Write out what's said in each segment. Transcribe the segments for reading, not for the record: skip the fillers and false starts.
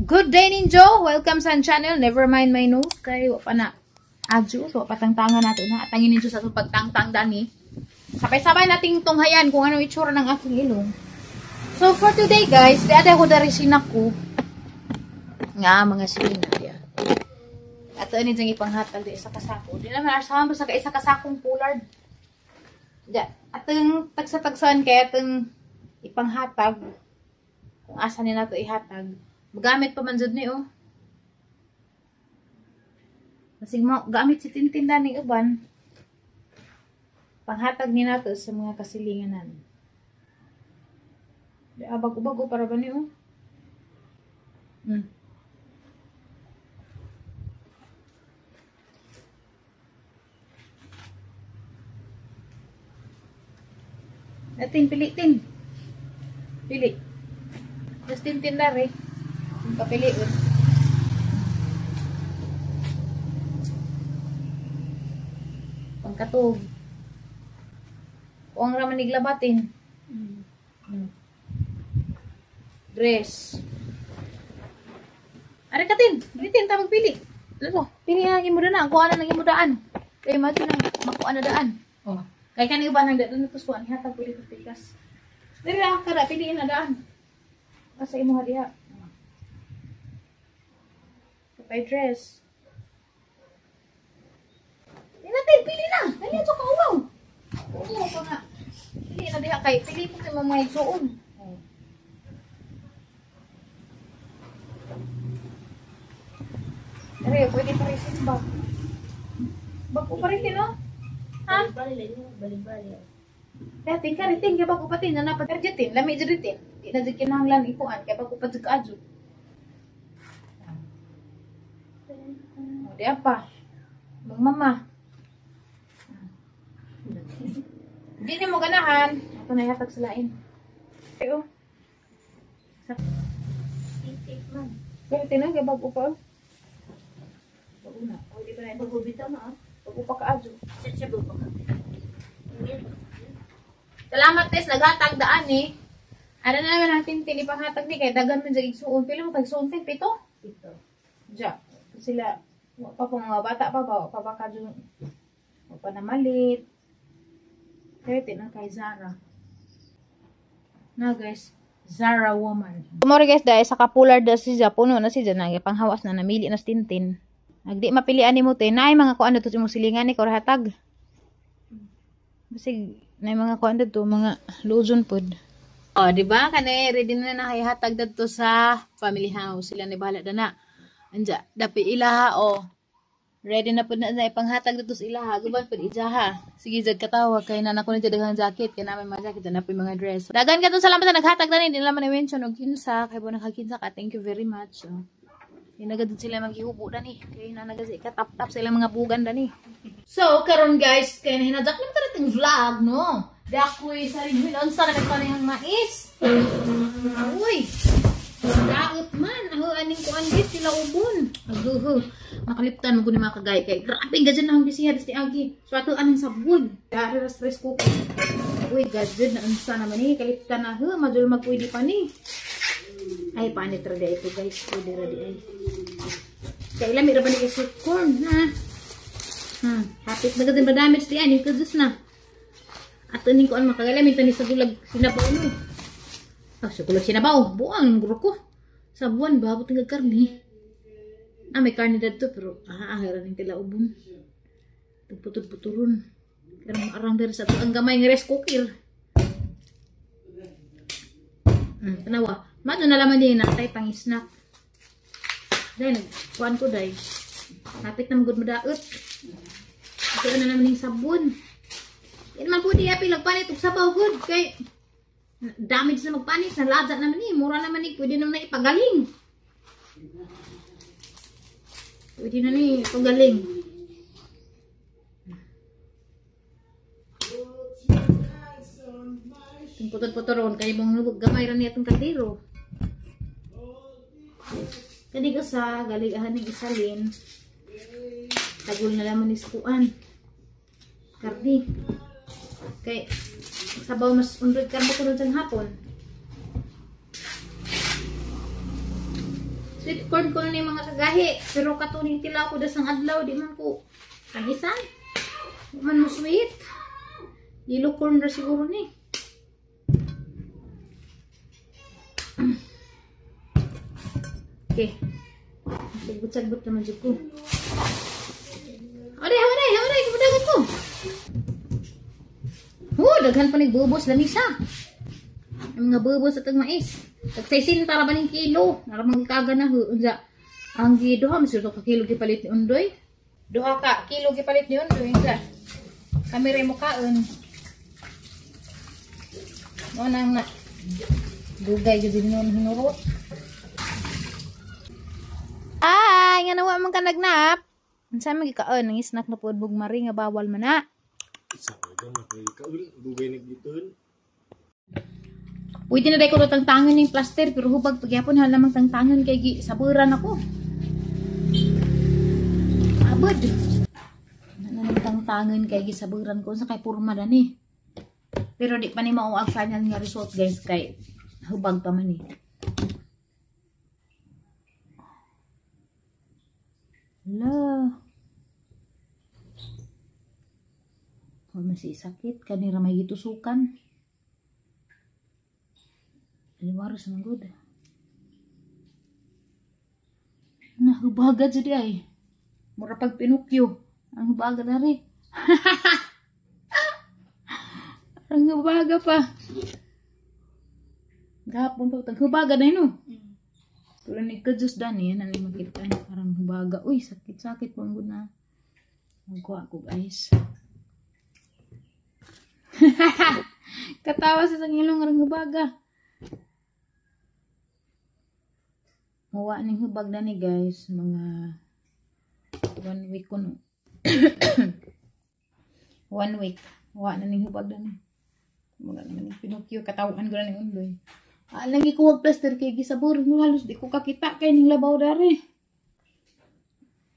Good day ninyo! Welcome sa channel. Never mind my nose. Kaya wa pa na adyo. So, patangtangan natin na. Atangin ninyo sa pagtangtang dani. Sabay-sabay nating tunghayan kung ano itsura ng aking ilong. So, for today guys, diada ko dari sinak ko. Nga, mga silina. At ito ni dyan ipanghatag di isa kasako. Di naman asahan sa isa kasakong pullard. At yung tagsa-tagsaan kaya itong ipanghatag. Kung asa nila ito ihatag. Magamit pa man dyan ni oh. Kasi gamit si Tintinda ni uban. Panghatag ni nato sa mga kasilinganan. Abag-ubag para ba ni oh. Natin, pili, Tin. Pili. Just Tintinda rin. Papiliun. Pangkatog. Kung ang raman niglabatin. Dress. Ari ka, Tin. Tin, ta magpili. Lalo, pili na imudaan. Kuha na ng imudaan. Kaya mo ito na makuha na daan. Oh. Kaya ka na iba nang daan. Tapos kuha niya. Hatag pili ko tigas. Dari na, kada, piliin na daan. Kasi imo hadiha. Kapay dress. Hindi natin, pili na. Dali ito ka uwaw. Oo, pa nga. Pili na diha kay. Pili po kayo mga igsoon. Dari, pwede pa rin simba. Bago pa rin no? Ha? Balik-balik. Kaya tingka rin, kaya bago pa tin. Nanapat karjatin, lami jaritin. Di na dyan kinahanglan ipuan. Kaya bago pa dyan kaadyo. Di apa? Mama. Hindi niya mo ganahan. Ito na yatag sa lain. Ayo. Pero tinang kaya bago pa. Bago na. O di ba na bago bitaw na ah. Bago pa kaadyo. Siya bago pa. Salamat Tess. Naghatag daan eh. Ano na naman natin tinipanghatag ni kaya dagan man dyan igsuon. Pila mo kagsuon tin? Pito? Ito. Diyan. Sila. Pa po mga bata pa ba? Pabaka dyan. O pa na malit. Kaya tinang kay Zara. Na guys. Zara woman. Kumari guys dahil sa kapular da siya. Puno na siya. Panghawas na namili na Tintin. Nagdi mapilian ni mo tin. Na mga kuan dito mo silingan ni Korhatag. Kasi na mga kuan dito. Mga lotion pod. O diba? Kani ready na nakahatag dito sa family house. Sila ni bahala na. Anja, dapi ilaha o. Ready na po na ipanghatag dito sa ilaha. Guban po ijaha. Sige, jad katawag. Kaya na ako na daghang jacket. Kaya namin mga jacket. Na po mga dress. Dagan ka to salamat na naghatag na rin. Hindi naman na-mention. O kinsa. Kaya po nakakinsa ka. Thank you very much. O. Nagad sila maghihubo na ni. Kaya na nagad katap-tap sila mga bugan na ni. So, karon guys. Kaya na hinadyak naman tayo itong vlog, no? Dakoy sa rin. Unsa na nagpanayang mais. Uy. Daot man. Aho, aning kuan gis. Sila ubon. Aguho. Makaliptan mo mga kagay. Kaya grabe gadyan na ang bisiya. Desti agi. Suwato anong sabon. Dari ras stress ko. Uy, gadyan na unsa naman ni. Kaliptan na. Madul magpwede pa ni. Ay, panit rada ito guys. Pwede rada ay. Kaya ilang mira ba ni sweet corn. Ha? Hapit na gadyan ba damage di ay. Kazus na. At aning kuan makagalamin. Tani sa gulag sinabaw mo. Sa gulag sinabaw. Buang guro ko. Sa buwan, babot ng karni. May karni dito, pero ahiran yung tila ubon. Putod-puturon. Pero arang dari sa ito, ang gamay ng rice cooker. Tanawa. Mano nalaman din natay pang snack. Dahil, kuhan ko dahil. Napit na magod madaot. Ito na naman yung sabon. Yan naman po di api lagpanit ug sabaw good. Kay, damage na magpanis. Nalaza naman eh. Mura naman eh. Pwede naman ipagaling. Pwede na ni pagaling. Itong putod-putoron. Kaya bang gamay rin niya itong kaldero. Kani ka sa galigahan ng isalin. Tagol na naman iskuan. Kardi. Kay sabaw mas unrod karbo ko sa hapon. Sweet corn ko na yung mga kagahi. Pero katuning tila ko dasang adlaw. Di man ko kanisan. Di man mo sweet. Yellow corn na siguro ni. Okay. Sagbot-sagbot naman dyan ko. Aray, kapadagan ko. Daghan pa nagbubos. Lamisa. Ang mga bubos at ang mais. Tagsisin para ba ng kilo? Naramang ikaga na. Ang gidoha, masyado ka kilo gipalit ni Undoy. Doha ka kilo gipalit ni Undoy. Kami rin mo kaon. O nang na. Dugay gudin nun hinurot. Ay, nga nawa man ka nagnap. Unsa man gikaon nang snack na pud bugmari nga bawal man na. Isa ka na kay kaul dugay nagbiton. Pwede na day ko tangtangan yung plaster pero hubag pagyapon hal namang tangtangan kay saburan ako. Abod. Nanang tangtangan kay saburan ko sa kay purma dani. Pero di pa ni mao ang final nga result guys kay hubag pa man ni. Hala. Kung masih sakit, kanira may gitusukan. Liwaras ng good. Nahubaga jadi ay. Mura pag Pinokyo. Ang hubaga na rin. Ang hubaga pa. Gapon pa. Ang hubaga na yun. Pero nagka-juice dani. Yan ang makita. Parang hubaga. Uy, sakit-sakit po ang good na. Magkuha ko guys. Katawa sa sangilong ang hubaga. Mawa ning hubag na ni guys, mga 1 week kuno. 1 week. Mawa na ning hubag na ni. Mga naman Pinokyo katawan ko na ni Undoy. Alang ikuwag plaster kay gisabor, halos di ko kakita kay ning labaw dari.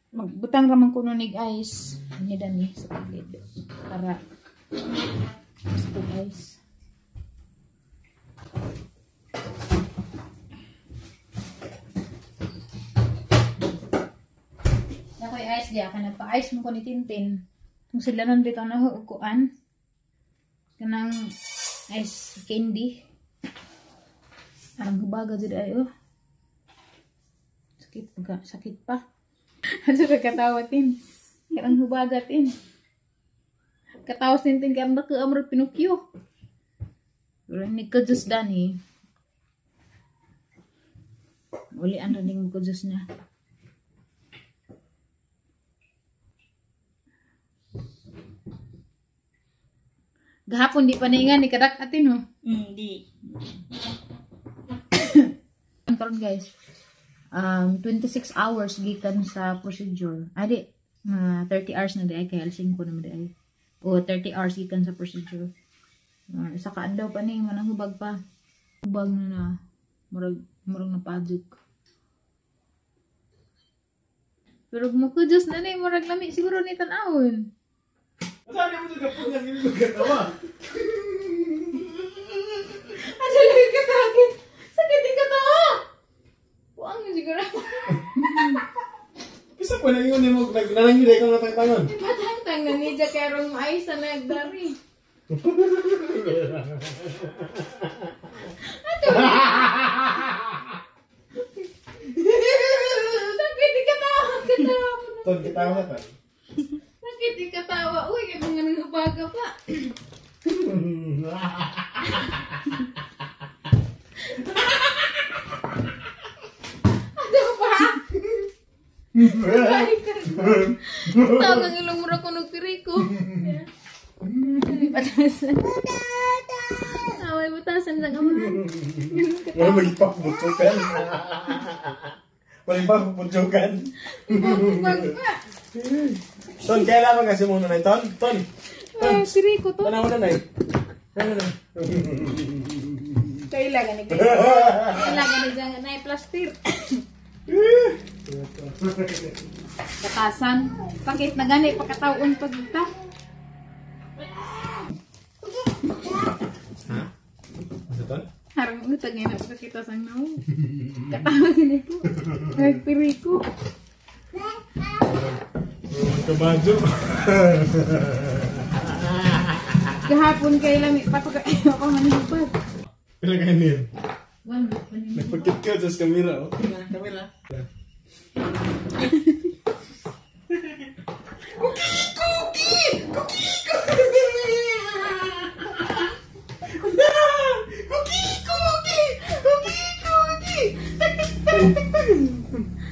Magbutang raman kuno ni guys. Ni dani sa paligid para gusto guys. Ice dia kan nagpa-ice mo ko ni Tintin. Kung sila nun bitaw na huukuan. Kanang ice candy. Arang hubaga dito ay oh. Sakit pa. Ano ka katawa tin? Karang hubaga tin. Katawas Tintin karang na kaamro Pinokyo. Pero ni kajus dani. Uli ang raning mo kajus niya. Gahapon di pa ningan ni kadak atin ho. Di. Karon guys. 26 hours gikan sa procedure. Adi, 30 hours na di ay kay alsing ko na di ay. O 30 hours gikan sa procedure. Isa ka andaw pa ning manang hubag pa. Hubag na murag na pajuk. Pero mo ko just na ni murag lami siguro ni tan-awon. Saan mo sa kapag nang gatawa? Asa lang katakit? Sakit yung katawa! Buang mo siguro. Bisa ko na yun mo nagnalangiday kang natangtangan. Patang-tang na niya kaya rong mais na nagdari. Ato! Sakit yung katawa! Ton kita na ta. Sakit yung katawa. Uy, kaya mga nangabaga pa. Ano pa? Tawag ang ilong mura ko nagpiriko. Batasan. Away batasan sa kamay. Wala magipaputsukan. Wala magipaputsukan. Bag pa. Ton, kailangan kasi muna na Ton. Ton. Ay, siriko to. Tanaw na na eh. Kailangan ni kailangan ni jangan na plastic. Batasan. Pakit na gani pakataon pagta. Ha? Ano Ton? Harang Kamu utang nga na kita sang nao. Katawagin ko. Nagpiri ko. Kabajo. Kahapon kay lami papagayo ako manihubad. Pila ka niya? One week manihubad. Nagpagkit ka sa kamera, oh. Kamera.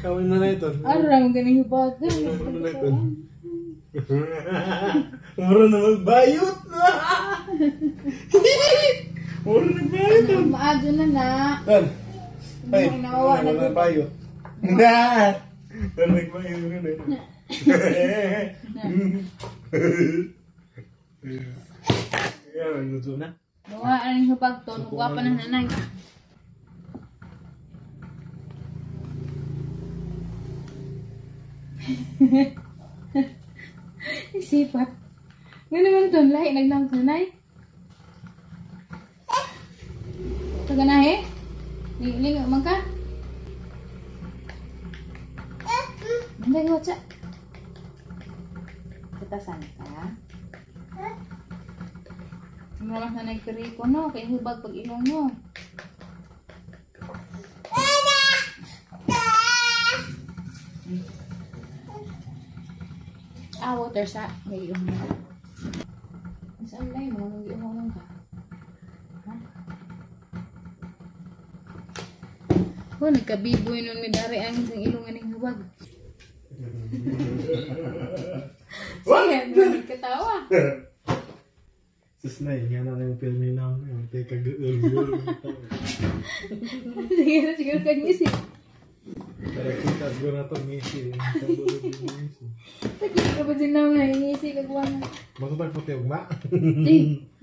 Kawin na na ito. Aram ganing hubad. Kawin na ito. Mura na magbayot na. Mura na magbayot. Maadyo na na. Dan. Ay, Nawawa na wala ko. na bayot. Na. Wala nagbayot na na. Yan, luto na. Bawa ang hubag to. Nagwapa na nanay. Isipat. Nga naman to, lahi nagnang nanay. Taga na eh. Lingo man ka. Manday ko siya. Katasan ka. Malah nanay kiri ko no, kay hubag pag ilong mo. Water sa may ilong mo. Saan lang mo nang ilong ka? Ha? Oh, nagkabiboy nun may dari ang isang ilong aning hubag. Sige, katawa. Sus na yun, yan na yung film nila. Teka, girl. Sige na, siguro kag-isip. Kaya kita siguro na ito, ngisi. Takit ka ba sinaw na, inisip kag wala. Masutag puti, ugma.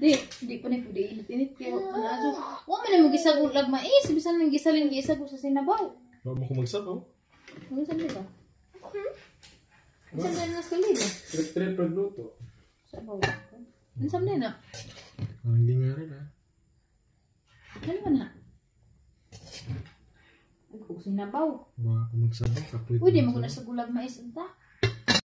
Di pa na po di init kaya ano wa man na magisagol lag mais bisan lang gisalin giisag sa sinabaw. Huwag mo ko magsabaw. Ano sabi ba? Bisan na salid. Trip-trip pagluto. Sabaw. Ano sabi na? Hindi nga rin, ha? Ano man na? Ay ko sinabaw. Huwag ko magsabaw. Pwede mo ko na sa gulag mais anta.